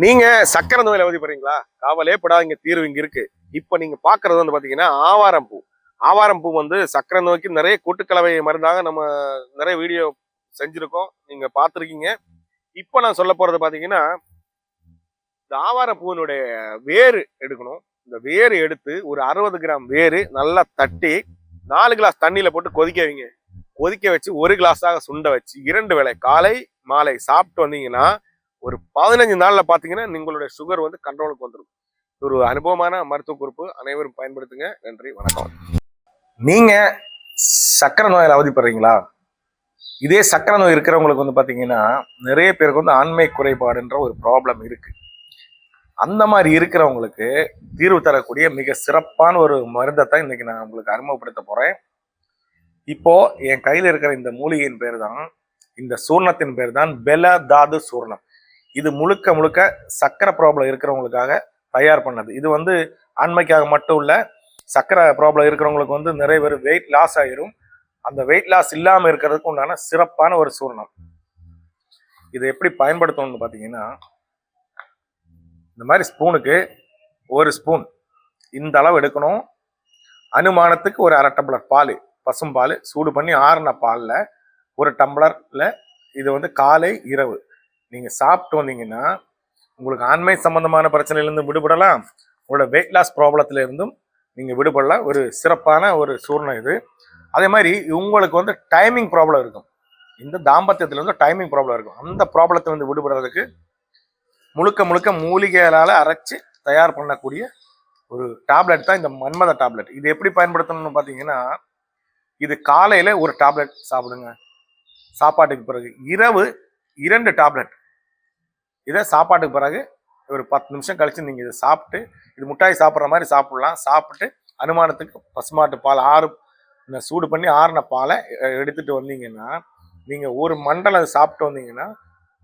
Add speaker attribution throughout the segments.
Speaker 1: நீங்க சக்கரை நோயில அவதிப்படுறீங்களா? கவலையே படாதீங்க, தீர்வு இங்க இருக்கு. இப்ப நீங்க பாக்குறது வந்து பாத்தீங்கன்னா ஆவாரம் பூ. ஆவாரம் பூ வந்து சக்கரை நோய்க்கு நிறைய கூட்டுக்கலவை மருந்தாக நம்ம நிறைய வீடியோ செஞ்சிருக்கோம், நீங்க பார்த்திருக்கீங்க. இப்ப நான் சொல்ல போறது பாத்தீங்கன்னா, இந்த ஆவாரம் பூவினுடைய வேறு எடுக்கணும். இந்த வேறு எடுத்து ஒரு 60 கிராம் வேறு நல்லா தட்டி 4 கிளாஸ் தண்ணியில போட்டு கொதிக்க வைங்க. கொதிக்க வச்சு 1 கிளாஸாக சுண்ட வச்சு 2 வேளை காலை மாலை சாப்பிட்டு வந்தீங்கன்னா ஒரு 15 நாள்ல பாத்தீங்கன்னா உங்களுடைய சுகர் வந்து கண்ட்ரோலுக்கு வந்துடும். ஒரு அனுபவமான மருத்துவ குறிப்பு, அனைவரும் பயன்படுத்துங்க. நன்றி, வணக்கம். நீங்க சக்கரை நோயால் அவதிப்படுறீங்களா? இதே சக்கரை நோய் இருக்கிறவங்களுக்கு வந்து பாத்தீங்கன்னா நிறைய பேருக்கு வந்து ஆண்மை குறைபாடுன்ற ஒரு ப்ராப்ளம் இருக்கு. அந்த மாதிரி இருக்கிறவங்களுக்கு தீர்வு தரக்கூடிய மிக சிறப்பான ஒரு மருந்தை தான் இன்னைக்கு நான் உங்களுக்கு அறிமுகப்படுத்த போறேன். இப்போ என் கையில இருக்கிற இந்த மூலிகையின் பேர் தான், இந்த சூர்ணத்தின் பேர் தான் பெல தாது சூர்ணம். இது முழுக்க முழுக்க சக்கரை ப்ராப்ளம் இருக்கிறவங்களுக்காக தயார் பண்ணது. இது வந்து ஆண்மைக்காக மட்டும் இல்ல, சக்கரை ப்ராப்ளம் இருக்கிறவங்களுக்கு வந்து நிறைய பேர் வெயிட் லாஸ் ஆயிரும். அந்த வெயிட் லாஸ் இல்லாம இருக்கிறதுக்கு உண்டான சிறப்பான ஒரு சூர்ணம். இதை எப்படி பயன்படுத்தணும்னு பாத்தீங்கன்னா, இந்த மாதிரி ஸ்பூனுக்கு 1 ஸ்பூன் இந்த அளவு எடுக்கணும். அனுமானத்துக்கு ஒரு 1/2 டம்ளர் பால், பசும்பால் சூடு பண்ணி ஆறின பாலில் 1 டம்ளர்ல இது வந்து காலை இரவு நீங்க சாப்பிட்டு வந்தீங்கன்னா உங்களுக்கு ஆண்மை சம்பந்தமான பிரச்சனையிலிருந்து விடுபடலாம். உங்களோட வெயிட் லாஸ் ப்ராப்ளத்துல இருந்தும் நீங்க விடுபடலாம். ஒரு சிறப்பான ஒரு சூர்ணம் இது. அதே மாதிரி உங்களுக்கு வந்து டைமிங் ப்ராப்ளம் இருக்கும், இந்த தாம்பத்தியத்துல வந்து டைமிங் ப்ராப்ளம் இருக்கும். அந்த ப்ராப்ளத்தை வந்து விடுபடுறதுக்கு முழுக்க முழுக்க மூலிகைகளால் அரைச்சு தயார் பண்ணக்கூடிய ஒரு டேப்லெட் தான் இந்த மன்மத டேப்லெட். இது எப்படி பயன்படுத்தணும்னு பார்த்தீங்கன்னா, இது காலையில ஒரு டேப்லெட் சாப்பிடுங்க சாப்பாட்டுக்கு பிறகு, இரவு 2 டேப்லெட். இதை சாப்பாட்டுக்கு பிறகு ஒரு 10 நிமிஷம் கழிச்சு நீங்க இதை சாப்பிட்டு, இது முட்டாய் சாப்பிட்ற மாதிரி சாப்பிடலாம். சாப்பிட்டு அனுமானத்துக்கு பசுமாட்டு பால் சூடு பண்ணி ஆறின பாலை எடுத்துட்டு வந்தீங்கன்னா, நீங்க ஒரு மண்டலம் சாப்பிட்டு வந்தீங்கன்னா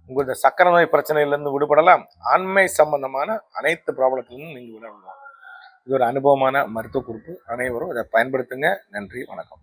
Speaker 1: உங்களோட சக்கரை நோய் பிரச்சனையிலிருந்து விடுபடலாம். ஆண்மை சம்பந்தமான அனைத்து ப்ராப்ளத்திலும் நீங்க விடுபடலாம். இது ஒரு அனுபவமான மருத்துவ குறிப்பு. அனைவரும் இதை பயன்படுத்துங்க. நன்றி, வணக்கம்.